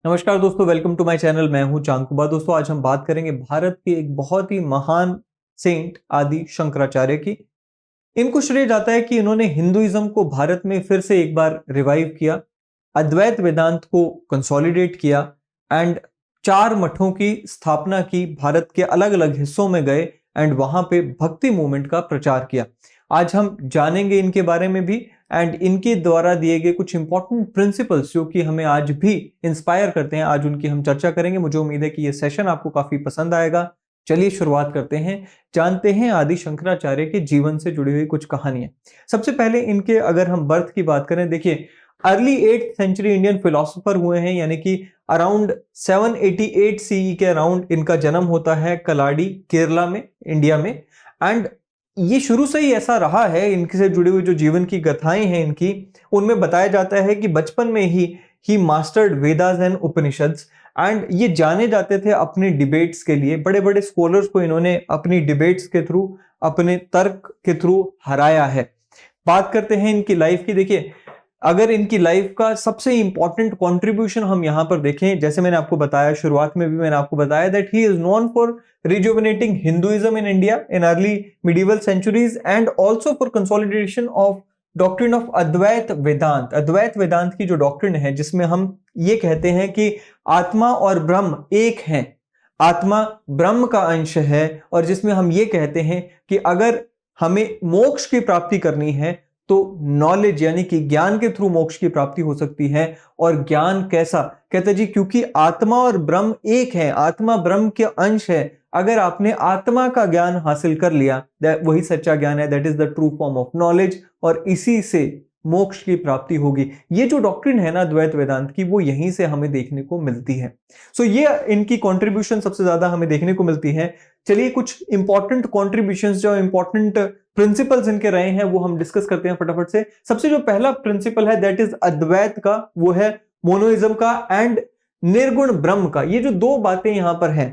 नमस्कार दोस्तों, welcome to my channel. मैं हूं चांकुबा। दोस्तों, आज हम बात करेंगे भारत के एक बहुत ही महान सेंट आदि शंकराचार्य की। इनको श्रेय जाता है कि इन्होंने हिंदुइज्म को भारत में फिर से एक बार रिवाइव किया, अद्वैत वेदांत को कंसोलिडेट किया एंड 4 मठों की स्थापना की। भारत के अलग अलग हिस्सों में गए एंड वहां पे भक्ति मूवमेंट का प्रचार किया। आज हम जानेंगे इनके बारे में भी एंड इनके द्वारा दिए गए कुछ इंपॉर्टेंट प्रिंसिपल्स जो कि हमें आज भी इंस्पायर करते हैं। आज उनकी हम चर्चा करेंगे। मुझे उम्मीद है कि ये सेशन आपको काफी पसंद आएगा। चलिए शुरुआत करते हैं, जानते हैं आदि शंकराचार्य के जीवन से जुड़ी हुई कुछ कहानियां। सबसे पहले इनके अगर हम बर्थ की बात करें, देखिए early 8th century Indian philosopher हुए हैं, यानी कि अराउंड 788 सीई के अराउंड इनका जन्म होता है कलाडी, केरला में, इंडिया में। एंड ये शुरू से ही ऐसा रहा है, इनसे जुड़ी हुई जो जीवन की कथाएं हैं इनकी, उनमें बताया जाता है कि बचपन में ही mastered Vedas and Upanishads. And ये जाने जाते थे अपने डिबेट्स के लिए। बड़े बड़े स्कॉलर्स को इन्होंने अपनी डिबेट्स के थ्रू, अपने तर्क के थ्रू हराया है। बात करते हैं इनकी लाइफ की। देखिए, अगर इनकी लाइफ का सबसे इंपॉर्टेंट कंट्रीब्यूशन हम यहां पर देखें, जैसे मैंने आपको बताया, शुरुआत में भी मैंने आपको बताया that he is known for rejuvenating Hinduism in India in early medieval centuries and also for consolidation of doctrine of Advait Vedant। अद्वैत वेदांत की जो डॉक्ट्रिन है, जिसमें हम ये कहते हैं कि आत्मा और ब्रह्म एक हैं, आत्मा ब्रह्म का अंश है, और जिसमें हम ये कहते हैं कि अगर हमें मोक्ष की प्राप्ति करनी है तो नॉलेज यानी कि ज्ञान के थ्रू मोक्ष की प्राप्ति हो सकती है। और ज्ञान कैसा? कहते जी क्योंकि आत्मा और ब्रह्म एक है, आत्मा ब्रह्म के अंश है। अगर आपने आत्मा का ज्ञान हासिल कर लिया, वही सच्चा ज्ञान है, that is the true form of knowledge, और इसी से मोक्ष की प्राप्ति होगी। ये जो डॉक्ट्रिन है ना द्वैत वेदांत की, वो यहीं से हमें देखने को मिलती है। सो ये इनकी कंट्रीब्यूशन सबसे ज्यादा हमें देखने को मिलती है। चलिए कुछ इंपॉर्टेंट कॉन्ट्रीब्यूशंस, जो इंपॉर्टेंट प्रिंसिपल्स इनके रहे हैं, वो हम डिस्कस करते हैं फटाफट से। सबसे जो पहला प्रिंसिपल है दैट इज अद्वैत का, वो है मोनोइज्म का एंड निर्गुण ब्रह्म का। ये जो दो बातें यहां पर हैं,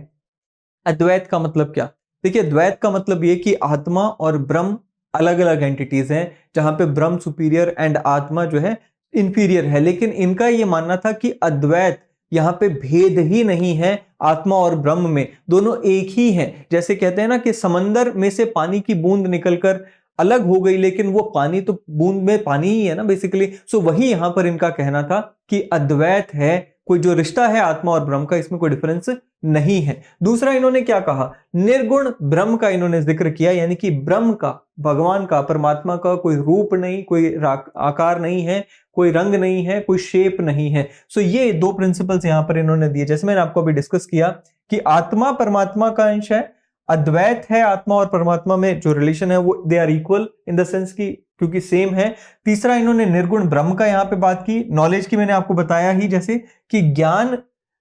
अद्वैत का मतलब क्या? देखिए, द्वैत का मतलब ये कि आत्मा और ब्रह्म अलग अलग एंटिटीज हैं, जहां पे ब्रह्म सुपीरियर एंड आत्मा जो है इंफीरियर है। लेकिन इनका ये मानना था कि अद्वैत, यहां पे भेद ही नहीं है आत्मा और ब्रह्म में, दोनों एक ही हैं। जैसे कहते हैं ना कि समंदर में से पानी की बूंद निकलकर अलग हो गई, लेकिन वो पानी तो बूंद में पानी ही है ना बेसिकली। सो वही यहां पर इनका कहना था कि अद्वैत है, कोई जो रिश्ता है आत्मा और ब्रह्म का, इसमें कोई डिफरेंस नहीं है। दूसरा इन्होंने क्या कहा? निर्गुण ब्रह्म का इन्होंने जिक्र किया, यानी कि ब्रह्म का, भगवान का, परमात्मा का कोई रूप नहीं, कोई आकार नहीं है, कोई रंग नहीं है, कोई शेप नहीं है। सो ये दो प्रिंसिपल्स यहां पर इन्होंने दिए। जैसे मैंने आपको अभी डिस्कस किया कि आत्मा परमात्मा का अंश है, अद्वैत है, आत्मा और परमात्मा में जो रिलेशन है वो they are equal in the sense की, क्योंकि सेम है। तीसरा इन्होंने निर्गुण ब्रह्म का यहां पे बात की। नॉलेज की मैंने आपको बताया ही, जैसे कि ज्ञान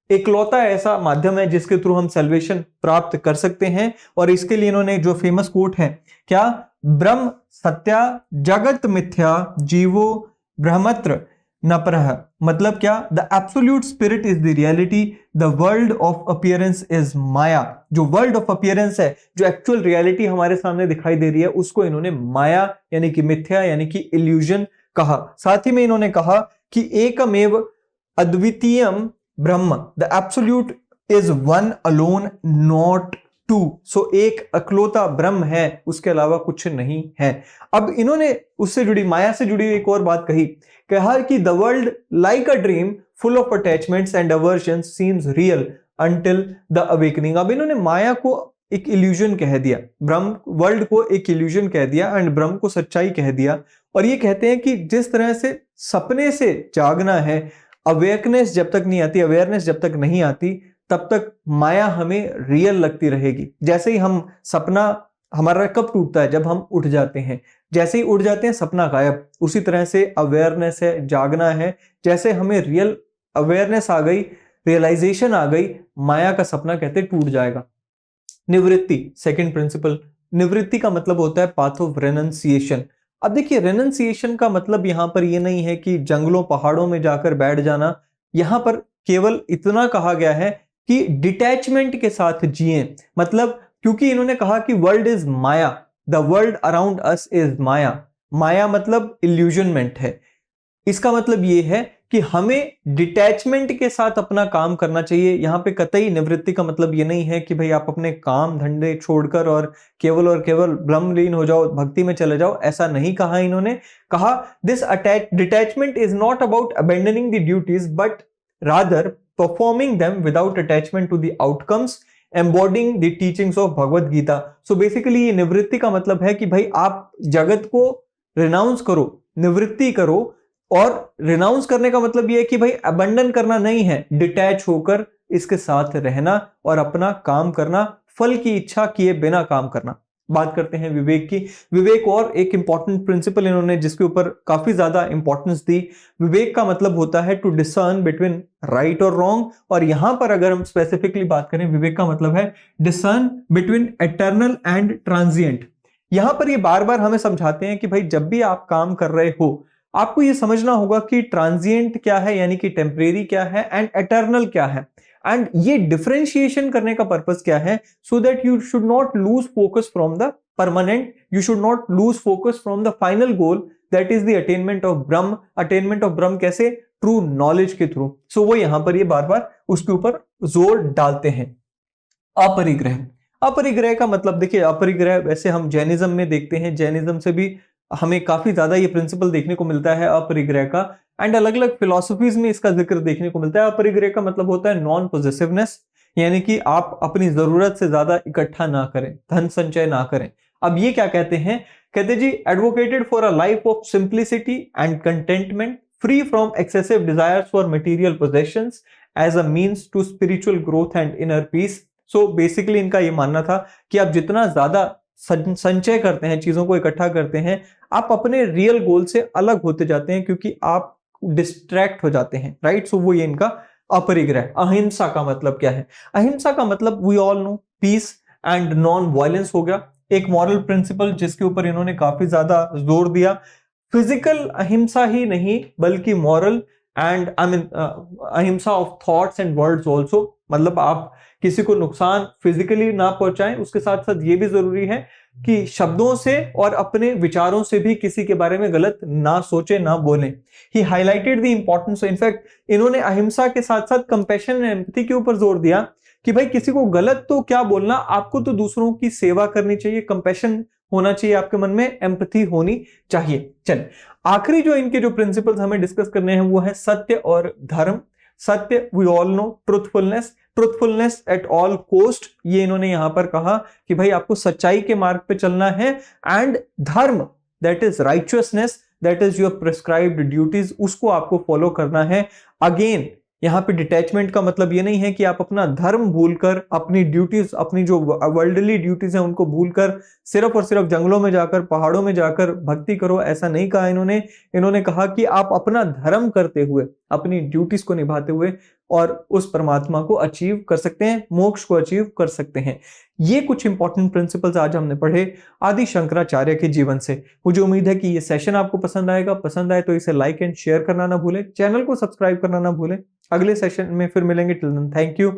इकलौता ऐसा माध्यम है जिसके थ्रू हम सेल्वेशन प्राप्त कर सकते हैं। और इसके लिए इन्होंने जो फेमस कोट है, क्या? ब्रह्म सत्या जगत मिथ्या जीवो ब्रह्मत्र न परह। मतलब क्या? The absolute spirit is the reality, the world of appearance is maya. जो वर्ल्ड ऑफ अपीयरेंस है, जो एक्चुअल रियलिटी हमारे सामने दिखाई दे रही है, उसको इन्होंने माया यानी कि मिथ्या यानी कि इल्यूजन कहा। साथ ही में इन्होंने कहा कि एकमेव अद्वितीयम ब्रह्म, the absolute is one alone not two. So एक अकलौता ब्रह्म है, उसके अलावा कुछ नहीं है। अब इन्होंने उससे जुड़ी, माया से जुड़ी एक और बात कहा कि the world like a dream full of attachments and aversions seems real until the awakening. अब इन्होंने माया को एक इल्यूजन कह दिया, ब्रह्म वर्ल्ड को एक इल्यूजन कह दिया एंड ब्रह्म को सच्चाई कह दिया। और ये कहते हैं कि जिस तरह से सपने से जागना है, अवेयरनेस जब तक नहीं आती, अवेयरनेस जब तक नहीं आती, तब तक माया हमें रियल लगती रहेगी। जैसे ही हम सपना, हमारा कब टूटता है? जब हम उठ जाते हैं। जैसे ही उठ जाते हैं सपना गायब। उसी तरह से अवेयरनेस है, जागना है। जैसे हमें रियल अवेयरनेस आ गई, रियलाइजेशन आ गई, माया का सपना कहते टूट जाएगा। निवृत्ति, सेकंड प्रिंसिपल। निवृत्ति का मतलब होता है पाथ ऑफ रेनंसिएशन। अब देखिए, रेनंसिएशन का मतलब यहां पर यह नहीं है कि जंगलों पहाड़ों में जाकर बैठ जाना। यहां पर केवल इतना कहा गया है कि डिटैचमेंट के साथ जिए। मतलब क्योंकि इन्होंने कहा कि world is maya, the world around us is maya. माया मतलब इल्यूजनमेंट है। इसका मतलब यह है कि हमें डिटैचमेंट के साथ अपना काम करना चाहिए। यहाँ पे कतई निवृत्ति का मतलब ये नहीं है कि भाई आप अपने काम धंधे छोड़कर और केवल ब्रह्मलीन हो जाओ, भक्ति में चले जाओ, ऐसा नहीं कहा इन्होंने। कहा this detachment is not about abandoning the duties but rather performing them without attachment to the outcomes, embodying the teachings of Bhagavad Gita. So basically ये निवृत्ति का मतलब है कि भाई आप जगत को रिनाउंस करो, निवृत्ति करो। और रिनाउंस करने का मतलब ये है कि भाई अबंडन करना नहीं है, डिटैच होकर इसके साथ रहना और अपना काम करना, फल की इच्छा किए बिना काम करना। बात करते हैं विवेक की। विवेक और एक इंपॉर्टेंट प्रिंसिपल इन्होंने जिसके ऊपर काफी ज्यादा इंपॉर्टेंस दी। विवेक का मतलब होता है टू डिसर्न बिटवीन राइट और रॉन्ग। और यहां पर अगर हम स्पेसिफिकली बात करें, विवेक का मतलब है discern between eternal and transient. यहां पर ये बार बार हमें समझाते हैं कि भाई जब भी आप काम कर रहे हो आपको ये समझना होगा कि ट्रांजिएंट क्या है, यानी कि टेम्परेरी क्या है, एंड एटर्नल क्या है। एंड ये डिफरेंशिएशन करने का पर्पस क्या है, so that you should not lose focus from the permanent, you should not lose focus from the final goal, that is the attainment of Brahma. Attainment of ब्रह्म कैसे? True knowledge के through. सो वो यहां पर ये बार बार उसके ऊपर जोर डालते हैं। अपरिग्रह, अपरिग्रह का मतलब देखिए, अपरिग्रह वैसे हम जैनिज्म में देखते हैं, जैनिज्म से भी हमें काफी ज्यादा ये प्रिंसिपल देखने को मिलता है अपरिग्रह का। एंड अलग अलग फिलॉसफीज में इसका जिक्र देखने को मिलता है। अपरिग्रह का मतलब होता है नॉन पोजेसिवनेस, यानी कि आप अपनी जरूरत से ज्यादा इकट्ठा ना करें, धन संचय ना करें। अब ये क्या कहते हैं? कहते जी advocated for a life of simplicity and contentment, free from excessive desires for material possessions as a means to spiritual growth and inner peace. So basically इनका ये मानना था कि आप जितना ज्यादा संचय करते हैं, चीजों को इकट्ठा करते हैं, आप अपने रियल गोल से अलग होते जाते हैं, क्योंकि आप डिस्ट्रैक्ट हो जाते हैं, राइट। सो वो ये इनका अपरिग्रह। अहिंसा का मतलब क्या है? अहिंसा का मतलब we all know peace and non violence हो गया। एक मॉरल प्रिंसिपल जिसके ऊपर इन्होंने काफी ज्यादा जोर दिया। फिजिकल अहिंसा ही नहीं बल्कि मॉरल एंड अहिंसा of thoughts and words also. मतलब आप किसी को नुकसान फिजिकली ना पहुंचाएं, उसके साथ साथ ये भी जरूरी है कि शब्दों से और अपने विचारों से भी किसी के बारे में गलत ना सोचे, ना बोलें। ही हाईलाइटेड द इंपॉर्टेंस, इनफैक्ट इन्होंने अहिंसा के साथ साथ कंपैशन एंड एम्पैथी के ऊपर जोर दिया कि भाई किसी को गलत तो क्या बोलना, आपको तो दूसरों की सेवा करनी चाहिए, कंपैशन होना चाहिए आपके मन में, एम्पैथी होनी चाहिए। चल आखिरी जो इनके जो प्रिंसिपल्स हमें डिस्कस करने हैं वो है सत्य और धर्म। सत्य we all know, truthfulness, truthfulness at all cost, ये इन्होंने यहां पर कहा कि भाई आपको सच्चाई के मार्ग पे चलना है। एंड धर्म that is righteousness, that is your prescribed duties, उसको आपको फॉलो करना है। अगेन यहाँ पे डिटैचमेंट का मतलब ये नहीं है कि आप अपना धर्म भूलकर, अपनी ड्यूटीज, अपनी जो वर्ल्डली ड्यूटीज हैं उनको भूलकर सिर्फ और सिर्फ जंगलों में जाकर, पहाड़ों में जाकर भक्ति करो, ऐसा नहीं कहा इन्होंने। इन्होंने कहा कि आप अपना धर्म करते हुए, अपनी ड्यूटीज को निभाते हुए और उस परमात्मा को अचीव कर सकते हैं, मोक्ष को अचीव कर सकते हैं। ये कुछ इंपॉर्टेंट प्रिंसिपल्स आज हमने पढ़े आदि शंकराचार्य के जीवन से। मुझे उम्मीद है कि ये सेशन आपको पसंद आएगा। पसंद आए तो इसे लाइक एंड शेयर करना ना भूलें, चैनल को सब्सक्राइब करना ना भूलें। अगले सेशन में फिर मिलेंगे। Till then thank you.